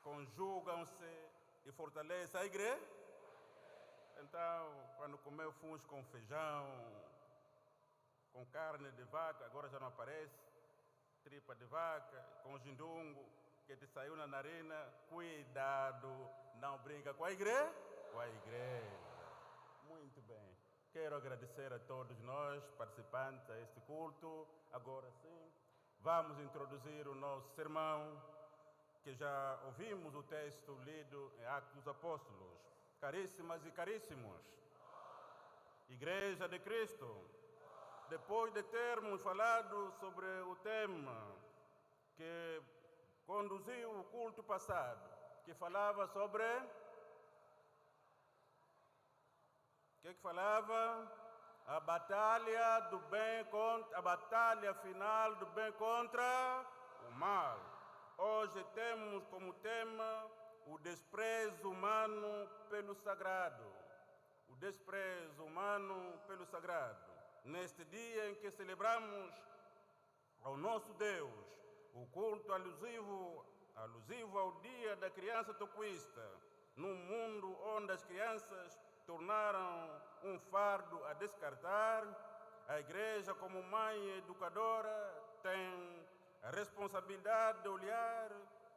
conjugam-se e fortalecem a igreja. Então, quando comemos com feijão, com carne de vaca, agora já não aparece, tripa de vaca, com jindungo, que te saiu na narina, cuidado, não brinca com a igreja. Com a igreja. Muito bem. Quero agradecer a todos nós, participantes a este culto. Agora sim, vamos introduzir o nosso sermão, que já ouvimos o texto lido em Atos dos Apóstolos. Caríssimas e caríssimos, Igreja de Cristo, depois de termos falado sobre o tema que conduziu o culto passado, que falava sobre... O que falava? A batalha do bem contra... A batalha final do bem contra o mal. Hoje temos como tema o desprezo humano pelo sagrado. O desprezo humano pelo sagrado. Neste dia em que celebramos ao nosso Deus, o culto alusivo ao Dia da Criança Toquista, num mundo onde as crianças tornaram um fardo a descartar, a Igreja, como mãe educadora, tem a responsabilidade de olhar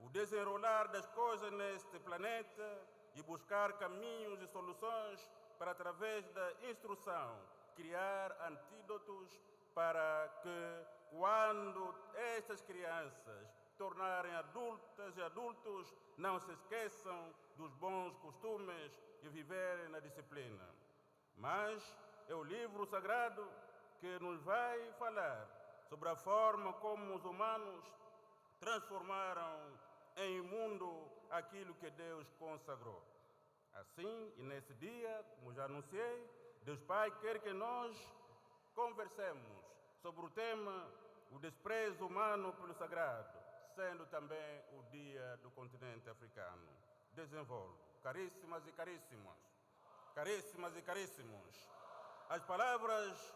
o desenrolar das coisas neste planeta e buscar caminhos e soluções para, através da instrução, criar antídotos para que, quando estas crianças tornarem adultas e adultos, não se esqueçam dos bons costumes e viverem na disciplina. Mas é o livro sagrado que nos vai falar sobre a forma como os humanos transformaram em imundo aquilo que Deus consagrou. Assim, e nesse dia, como já anunciei, Deus Pai quer que nós conversemos sobre o tema o desprezo humano pelo sagrado, sendo também o dia do continente africano. Desenvolvo. Caríssimas e caríssimos, caríssimas e caríssimos, as palavras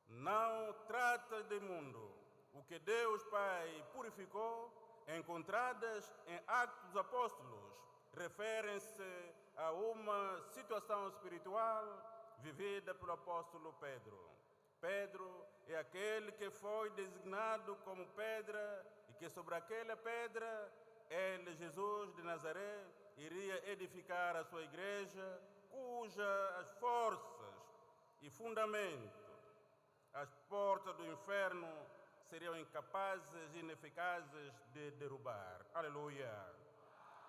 não tratam de mundo. O que Deus Pai purificou, encontradas em Atos dos Apóstolos, referem-se a uma situação espiritual vivida pelo apóstolo Pedro. Pedro é aquele que foi designado como pedra e que sobre aquela pedra ele, Jesus de Nazaré, iria edificar a sua igreja, cujas forças e fundamento, as portas do inferno, seriam incapazes e ineficazes de derrubar. Aleluia!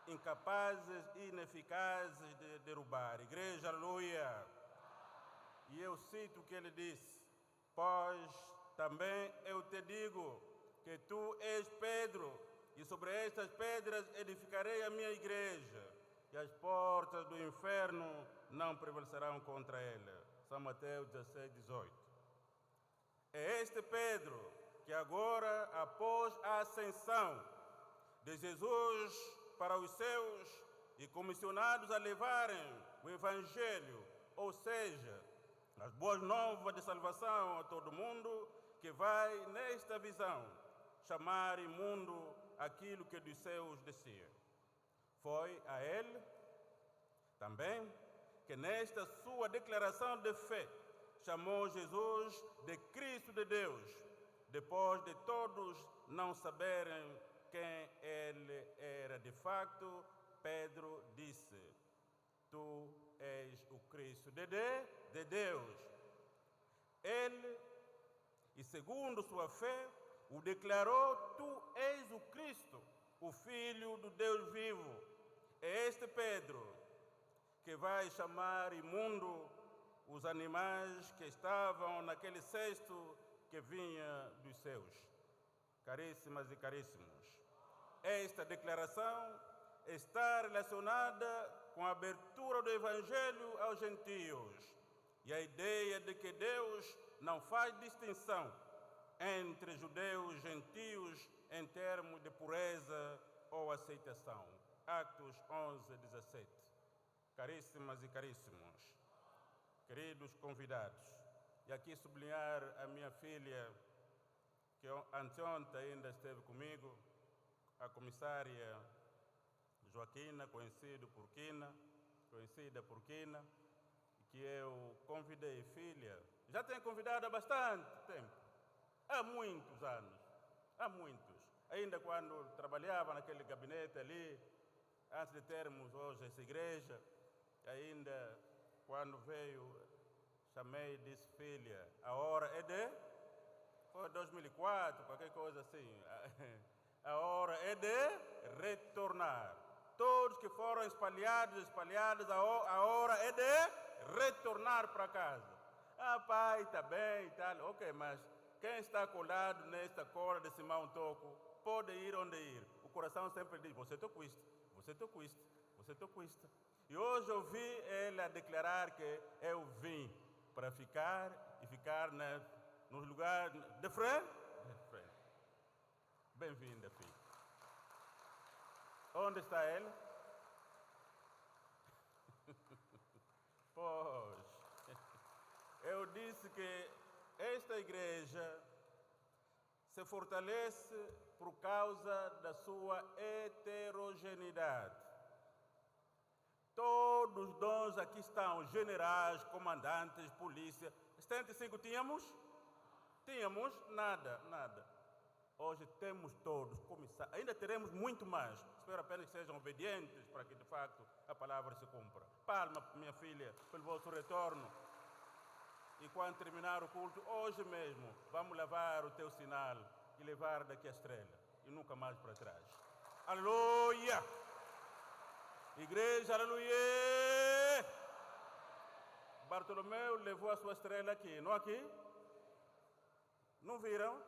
Incapazes e ineficazes de derrubar. Igreja, aleluia! E eu cito o que ele disse: pois também eu te digo que tu és Pedro, e sobre estas pedras edificarei a minha igreja, e as portas do inferno não prevalecerão contra ela. São Mateus 16, 18. É este Pedro que agora, após a ascensão de Jesus para os seus e comissionados a levarem o Evangelho, ou seja, as boas novas de salvação a todo mundo, que vai, nesta visão, chamar imundo aquilo que dos céus descia. Foi a ele também que, nesta sua declaração de fé, chamou Jesus de Cristo de Deus, depois de todos não saberem quem ele era de facto. Pedro disse: tu és o Cristo de Deus. Ele, e segundo sua fé, o declarou: tu és o Cristo, o Filho do Deus vivo. É este Pedro que vai chamar imundo os animais que estavam naquele cesto que vinha dos céus. Caríssimas e caríssimos, esta declaração está relacionada com a abertura do Evangelho aos gentios e a ideia de que Deus não faz distinção entre judeus e gentios em termos de pureza ou aceitação. Atos 11, 17. Caríssimas e caríssimos, queridos convidados, e aqui sublinhar a minha filha, que anteontem ainda esteve comigo, a comissária Joaquina, conhecida por Quina, que eu convidei, filha. Já tenho convidado há bastante tempo, há muitos anos, ainda quando trabalhava naquele gabinete ali, antes de termos hoje essa igreja, ainda quando veio, chamei e disse, filha, a hora é de... Foi 2004, qualquer coisa assim. A hora é de retornar. Todos que foram espalhados, a hora é de retornar para casa. Ah, pai, está bem e tal. Ok, mas quem está colado nesta corda de Simão Toco pode ir onde ir. O coração sempre diz, você toquista. E hoje ouvi ela declarar que eu vim para ficar e ficar nos lugares de frente. Bem-vinda, filha. Onde está ela? Pois, eu disse que esta igreja se fortalece por causa da sua heterogeneidade. Todos os dons aqui estão, generais, comandantes, polícia. 75 tínhamos? Tínhamos nada. Hoje temos todos, comissários. Ainda teremos muito mais. Espero apenas que sejam obedientes para que, de facto, a palavra se cumpra. Palma, minha filha, pelo vosso retorno. E quando terminar o culto, hoje mesmo, vamos lavar o teu sinal e levar daqui a estrela. E nunca mais para trás. Aleluia! Igreja, aleluia! Bartolomeu levou a sua estrela aqui, não aqui? Não viram?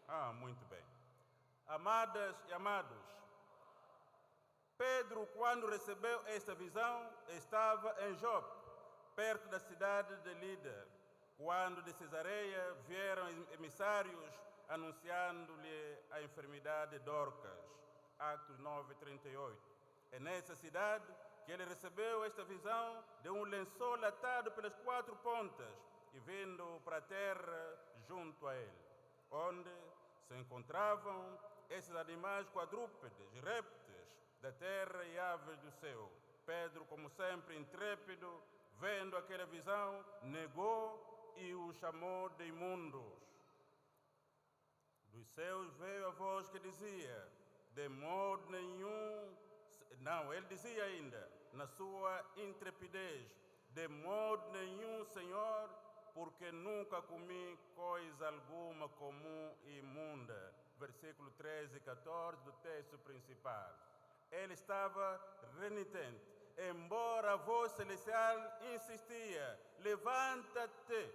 Ah, muito bem. Amadas e amados, Pedro, quando recebeu esta visão, estava em Jope, perto da cidade de Lida, quando de Cesareia vieram emissários anunciando-lhe a enfermidade de Dorcas. Atos 9:38. É nessa cidade que ele recebeu esta visão de um lençol atado pelas 4 pontas e vindo para a terra junto a ele, onde se encontravam esses animais quadrúpedes, répteis da terra e aves do céu. Pedro, como sempre intrépido, vendo aquela visão, negou e os chamou de imundos. Dos céus veio a voz que dizia, de modo nenhum... Não, ele dizia ainda, na sua intrepidez, de modo nenhum, Senhor, porque nunca comi coisa alguma comum e imunda. Versículo 13 e 14 do texto principal. Ele estava renitente, embora a voz celestial insistia, levanta-te,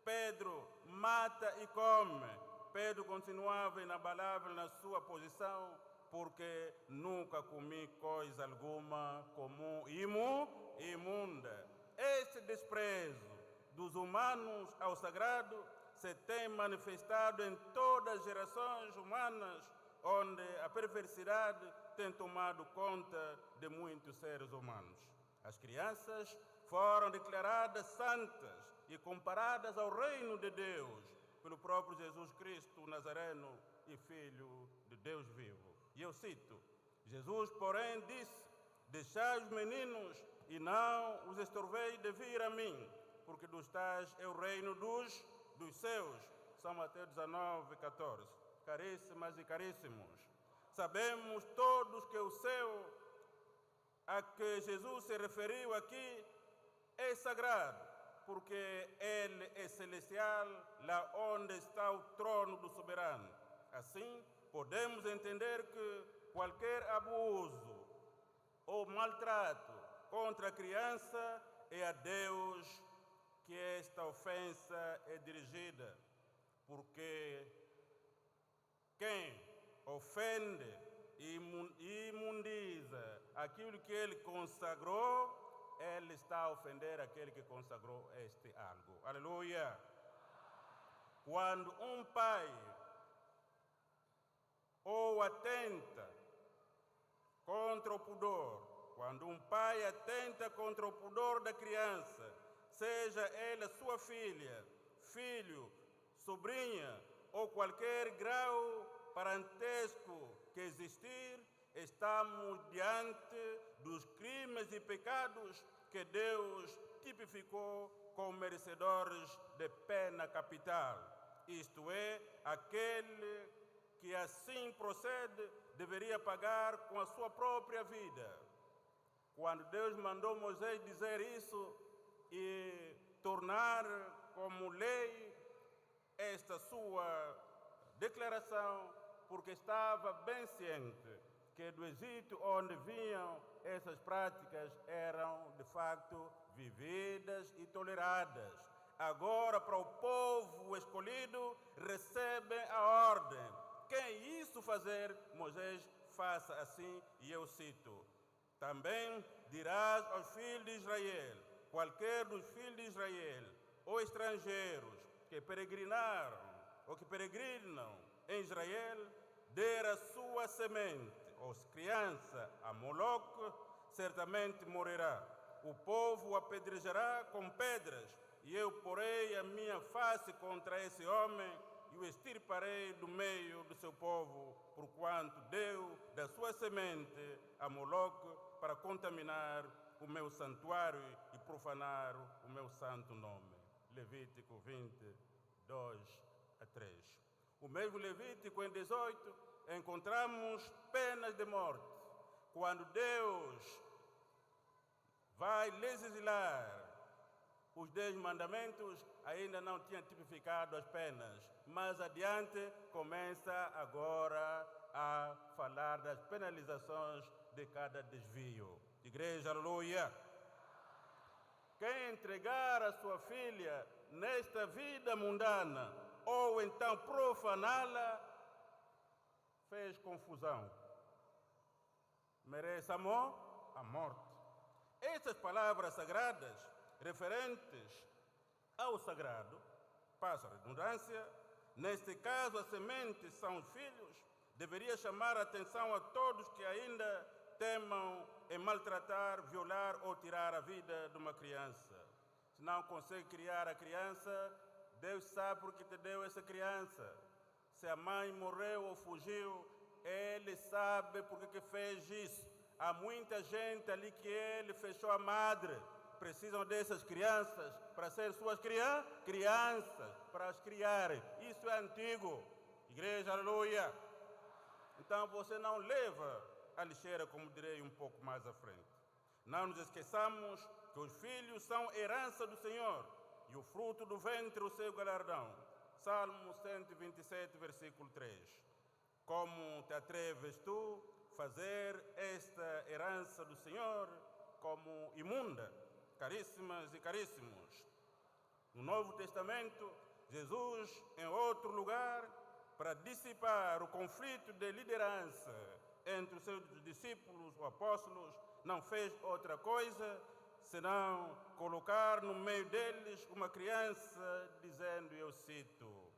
Pedro, mata e come. Pedro continuava inabalável na sua posição, porque nunca comi coisa alguma comum e imunda. Este desprezo dos humanos ao sagrado se tem manifestado em todas as gerações humanas, onde a perversidade tem tomado conta de muitos seres humanos. As crianças foram declaradas santas e comparadas ao reino de Deus pelo próprio Jesus Cristo Nazareno e Filho de Deus vivo. E eu cito, Jesus, porém, disse, deixai os meninos e não os estorveis de vir a mim, porque dos tais é o reino dos céus. São Mateus 19:14. Caríssimas e caríssimos, sabemos todos que o céu a que Jesus se referiu aqui é sagrado, porque ele é celestial, lá onde está o trono do soberano. Assim, podemos entender que qualquer abuso ou maltrato contra a criança é a Deus que esta ofensa é dirigida, porque quem ofende e imundiza aquilo que ele consagrou, ele está a ofender aquele que consagrou este algo. Aleluia! Quando um pai ou atenta contra o pudor, quando um pai atenta contra o pudor da criança, seja ela sua filha, filho, sobrinha ou qualquer grau parentesco que existir, estamos diante dos crimes e pecados que Deus tipificou como merecedores de pena capital. Isto é, aquele que assim procede deveria pagar com a sua própria vida. Quando Deus mandou Moisés dizer isso e tornar como lei esta sua declaração, porque estava bem ciente que do Egito onde vinham essas práticas eram de facto vividas e toleradas. Agora, para o povo escolhido, recebe a ordem. Quem isso fazer, Moisés faça assim, e eu cito: também dirás aos filhos de Israel, qualquer dos filhos de Israel, ou estrangeiros que peregrinaram ou que peregrinam em Israel, der a sua semente, ou criança, a Moloque, certamente morrerá. O povo o apedrejará com pedras, e eu porei a minha face contra esse homem e o extirparei do meio do seu povo, porquanto deu da sua semente a Moloque para contaminar o meu santuário e profanar o meu santo nome. Levítico 20, 2 a 3. O mesmo Levítico, em 18, encontramos penas de morte. Quando Deus vai legislar os 10 mandamentos, ainda não tinha tipificado as penas. Mais adiante, começa agora a falar das penalizações de cada desvio. Igreja, aleluia! Quem entregar a sua filha nesta vida mundana, ou então profaná-la, fez confusão. Merece a morte. Essas palavras sagradas, referentes ao sagrado, passa a redundância, neste caso a semente são os filhos, deveria chamar a atenção a todos que ainda temam em maltratar, violar ou tirar a vida de uma criança. Se não consegue criar a criança, Deus sabe por que te deu essa criança. Se a mãe morreu ou fugiu, Ele sabe por que fez isso. Há muita gente ali que Ele fechou a madre. Precisam dessas crianças para ser suas crianças, para as criarem. Isso é antigo. Igreja, aleluia. Então você não leva a lixeira, como direi um pouco mais à frente. Não nos esqueçamos que os filhos são herança do Senhor e o fruto do ventre o seu galardão. Salmo 127, versículo 3. Como te atreves tu fazer esta herança do Senhor como imunda? Caríssimas e caríssimos, no Novo Testamento, Jesus, em outro lugar, para dissipar o conflito de liderança entre os seus discípulos ou apóstolos, não fez outra coisa senão colocar no meio deles uma criança, dizendo, eu cito,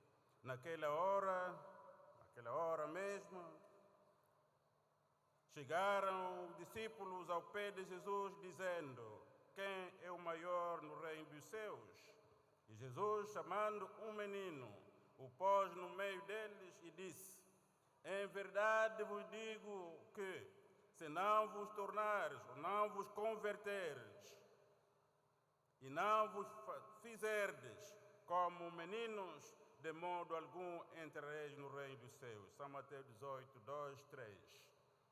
naquela hora mesmo, chegaram os discípulos ao pé de Jesus, dizendo, quem é o maior no reino dos céus? E Jesus, chamando um menino, o pôs no meio deles e disse, em verdade vos digo que, se não vos tornares, ou não vos converteres, e não vos fizerdes como meninos, de modo algum entrareis no reino dos céus. São Mateus 18, 2, 3.